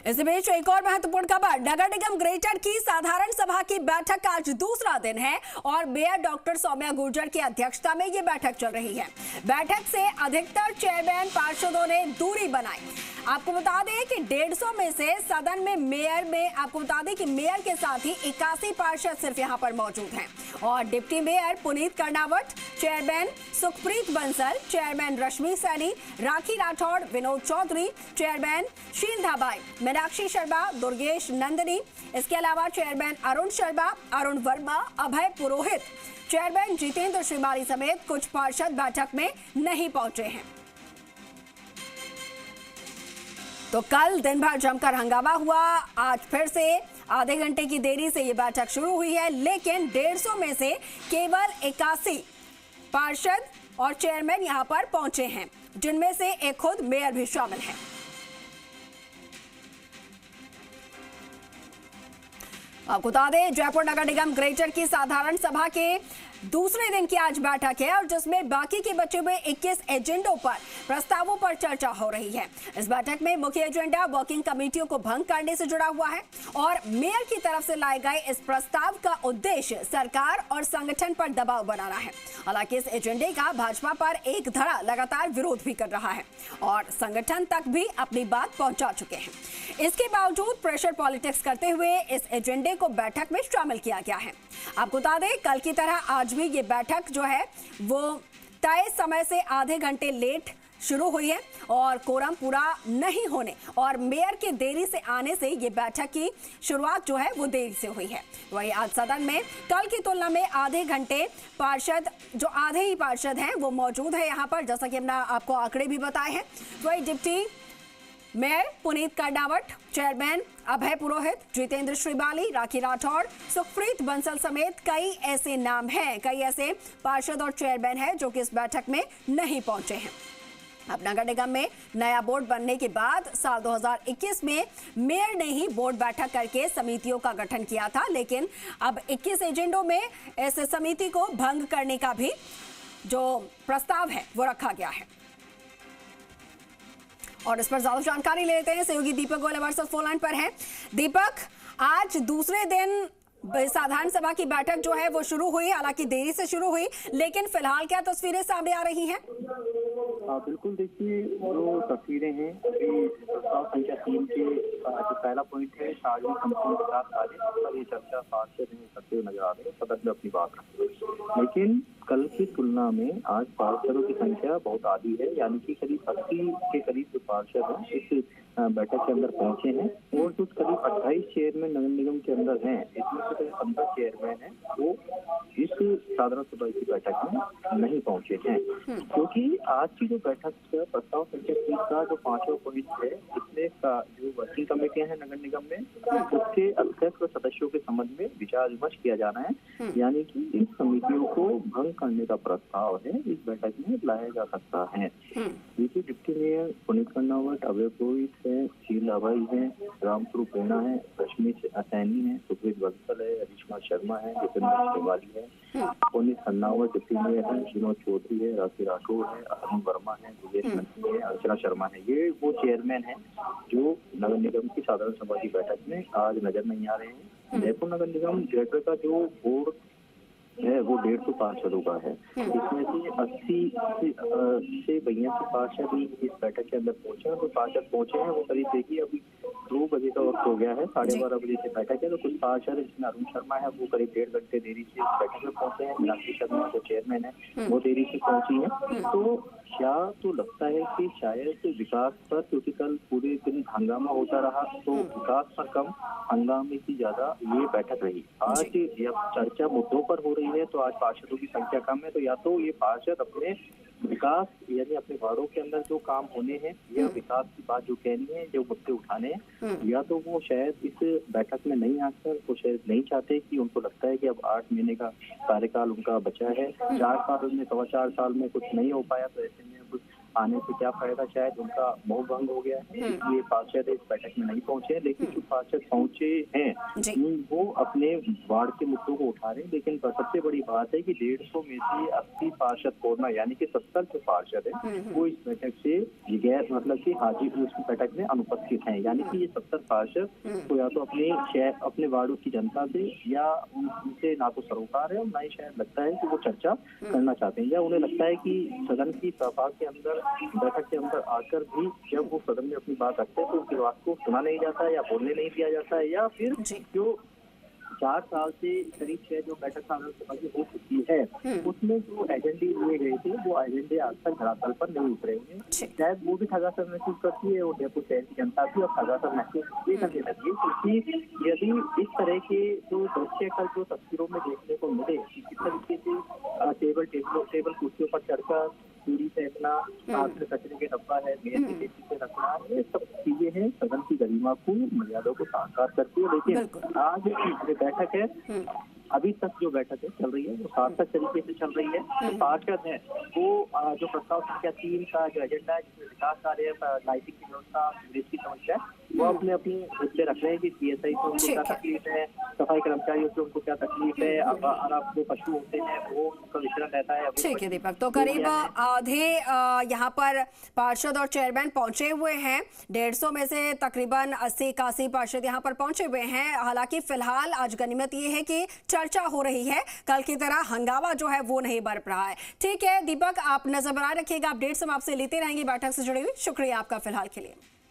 इसी बीच एक और महत्वपूर्ण खबर, नगर निगम ग्रेटर की साधारण सभा की बैठक का आज दूसरा दिन है और मेयर डॉक्टर सौम्या गुर्जर की अध्यक्षता में ये बैठक चल रही है। बैठक से अधिकतर चेयरमैन पार्षदों ने दूरी बनाई। आपको बता दें कि 150 में से सदन में आपको बता दें कि मेयर के साथ ही 81 पार्षद सिर्फ यहां पर मौजूद हैं और deputy mayor Puneet Karnawat, chairman Sukhpreet Bansal, chairman Rashmi Saini, Rakhi Rathore, Vinod Chaudhary, chairman Sheel Dhabai, Meenakshi Sharma, Durgesh Nandini, इसके अलावा चेयरमैन अरुण शर्मा, अरुण वर्मा, अभय पुरोहित, चेयरमैन जितेंद्र श्रीमाली समेत कुछ पार्षद बैठक में नहीं पहुंचे हैं। तो कल दिन भर जमकर हंगामा हुआ। आज फिर से आधे घंटे की देरी से ये बैठक शुरू हुई है, लेकिन 150 में से केवल 81 पार्षद और चेयरमैन यहां पर पहुंचे हैं, जिनमें से एक खुद मेयर भी शामिल है। आपको बता दें, जयपुर नगर निगम ग्रेटर की साधारण सभा के दूसरे दिन की आज बैठक है और जिसमें बाकी के बचे हुए 21 एजेंडों पर प्रस्तावों पर चर्चा हो रही है। इस बैठक में मुख्य एजेंडा वर्किंग कमेटियों को भंग करने से जुड़ा हुआ है और मेयर की तरफ से लाए गए इस प्रस्ताव का उद्देश्य सरकार और संगठन पर दबाव बनाना है। हालांकि इस एजेंडे का भाजपा पर एक धड़ा लगातार विरोध भी कर रहा है और संगठन तक भी अपनी बात पहुंचा चुके हैं। इसके बावजूद प्रेशर पॉलिटिक्स करते हुए इस एजेंडे को बैठक में शामिल किया गया है। आपको बता दें, कल की तरह आज भी ये बैठक जो है वो तय समय से आधे घंटे लेट शुरू हुई है और कोरम पूरा नहीं होने और मेयर के देरी से आने से ये बैठक की शुरुआत जो है वो देरी से हुई है। वही आज सदन में कल की तुलना में आधे घंटे पार्षद जो आधे ही पार्षद हैं वो मौजूद है यहाँ पर, जैसा कि हमने आपको आंकड़े भी बताए हैं। वही deputy mayor Puneet Karnawat, chairman Abhay Purohit, Jitendra Shrimali, Rakhi Rathore, Sukhpreet Bansal समेत कई ऐसे नाम हैं, कई ऐसे पार्षद और चेयरमैन हैं जो कि इस बैठक में नहीं पहुंचे हैं। अब नगर निगम में नया बोर्ड बनने के बाद साल 2021 में मेयर ने ही बोर्ड बैठक करके समितियों का गठन किया था, लेकिन अब 21 एजेंडों में इस समिति को भंग करने का भी जो प्रस्ताव है वो रखा गया है। और इस पर ज्यादा जानकारी ले लेते हैं, सहयोगी दीपक गोयल हमारे साथ फोन लाइन पर हैं। दीपक, आज दूसरे दिन साधारण सभा की बैठक जो है वो शुरू हुई, हालांकि देरी से शुरू हुई, लेकिन फिलहाल क्या तस्वीरें सामने आ रही हैं? बिल्कुल, देखिए जो तस्वीरें हैं अभी प्रस्ताव संख्या 3 के जो पहला पॉइंट है सार्वजनिक संपत्ति विकास कार्य पर ये चर्चा पार्षद करते हुए नजर आ रहे हैं, सदन में अपनी बात रखते हुए। लेकिन कल की तुलना में आज पार्षदों की संख्या बहुत आधी है, यानी कि करीब 80 के करीब जो पार्षद हैं इस बैठक के अंदर पहुंचे हैं और जो करीब 28 चेयरमैन नगर निगम के अंदर हैं, इसमें से करीब 15 चेयरमैन हैं वो इस साधारण सभा की बैठक में नहीं पहुंचे हैं, क्योंकि आज की जो बैठक का प्रस्ताव संख्या 3 का जो 5वां पॉइंट है, इसमें का जो वर्किंग कमेटियां हैं नगर निगम में उसके अध्यक्ष और सदस्यों के संबंध में विचार विमर्श किया जाना है, यानी कि इन समितियों को भंग करने का प्रस्ताव है इस बैठक में लाया जा सकता है। देखिए, डिप्टी मेयर पुनीत कर्णावत, अभय पुरोहित है, शील धाबाई है, रामस्वरूप मीणा है, रश्मि सैनी है, सुखप्रीत बंसल है, अरिश्मा शर्मा है, जितेंद्र श्रीमाली है, पुनीत कर्णावत डिप्टी मेयर है, विनोद चौधरी है, राखी राठौड़ है, अरुण वर्मा है, दुर्गेश नंदनी है, अर्चना शर्मा है। ये वो चेयरमैन है जो नगर निगम की साधारण सभा की बैठक में आज नजर नहीं आ रहे हैं। जयपुर नगर निगम ग्रेटर का जो बोर्ड है वो 150 पार्षदों का है, इसमें से 80 से 82 पार्षद ही इस बैठक के अंदर पहुंचे हैं। तो पार्षद पहुंचे हैं वो करीब देखिए अभी 2 बजे का वक्त हो गया है, 12:30 बजे से बैठक है। तो कुछ पार्षद जिसमें अरुण शर्मा है वो करीब 1.5 घंटे देरी से इस बैठक में पहुंचे हैं, मीनाक्षी शर्मा जो चेयरमैन है वो देरी से पहुंची है। तो क्या तो लगता है कि शायद विकास पर, क्योंकि कल पूरे दिन हंगामा होता रहा तो विकास पर कम हंगामे की ज्यादा ये बैठक रही। आज जब चर्चा मुद्दों पर हो रही है तो आज पार्षदों की संख्या कम है, तो या तो ये पार्षद अपने विकास यानी अपने वार्डों के अंदर जो काम होने हैं या विकास की बात जो कहनी है, जो मुद्दे उठाने हैं, या तो वो शायद इस बैठक में नहीं आकर वो शायद नहीं चाहते, कि उनको लगता है कि अब 8 महीने का कार्यकाल उनका बचा है, 4 साल में 4.25 साल में कुछ नहीं हो पाया, तो ऐसे में अब आने से क्या फायदा, शायद उनका मोह भंग हो गया है, इसलिए पार्षद इस बैठक में नहीं पहुंचे। लेकिन जो पार्षद पहुंचे हैं वो अपने वार्ड के मुद्दों को उठा रहे हैं। लेकिन सबसे बड़ी बात है कि 150 में से 80 पार्षद कोरोना यानी कि 70 जो पार्षद है वो इस बैठक से गैर मतलब कि हाजिर उस बैठक में अनुपस्थित हैं। यानी कि ये 70 पार्षद तो या तो अपने शहर अपने वार्डों की जनता से या उनसे ना तो सरोकार है और ना ही शायद लगता है कि वो चर्चा करना चाहते हैं, या उन्हें लगता है कि सदन की सभा के अंदर बैठक के अंदर आकर भी जब वो सदन में अपनी बात रखते हैं तो उनकी बात को सुना नहीं जाता है या बोलने नहीं दिया जाता है, या फिर जो 4 साल से करीब 6 जो बैठक साधारण सभा की हो चुकी है उसमें जो एजेंडे लिए गए थे वो एजेंडे आज तक धरातल पर नहीं उतरे हुए। शायद वो भी ठगासर महसूस करती है और जयपुर शहर की जनता भी और ठगासर महसूस ये करने लगी है, क्योंकि यदि इस तरह के जो दृश्य कल जो तस्वीरों में देखने को मिले कि किस तरीके से टेबल कुर्सियों पर चढ़कर चूड़ी फेंकना, हाथ में कचरे के डब्बा है, मेज से रखना, ये सब चीजें हैं सदन की गरिमा को मर्यादा को साकार करती है। लेकिन आज जो बैठक है अभी तक जो बैठक है चल रही है वो सार्थक तरीके से चल रही है। जो पार्षद है वो जो प्रस्ताव संख्या 3 का जो एजेंडा है जिसमें विकास कार्य, लाइटिंग की व्यवस्था, सीवरेज की समस्या है वो अपने अपने मुद्दे रख रहे हैं कि पीएसआई से उनको क्या तकलीफ है, सफाई कर्मचारियों से उनको क्या तकलीफ है, अब जो पशु होते हैं वो उनका वितरण रहता है। ठीक है दीपक, तो करीब आधे यहाँ पर पार्षद और चेयरमैन पहुंचे हुए हैं। 150 में से तकरीबन 80-81 पार्षद यहाँ पर पहुंचे हुए हैं। हालांकि फिलहाल आज गनीमत ये है कि चर्चा हो रही है, कल की तरह हंगामा जो है वो नहीं बरप रहा है। ठीक है दीपक, आप नजर बनाए रखिएगा, अपडेट्स हम आपसे लेते रहेंगे बैठक से जुड़ी हुई। शुक्रिया आपका फिलहाल के लिए।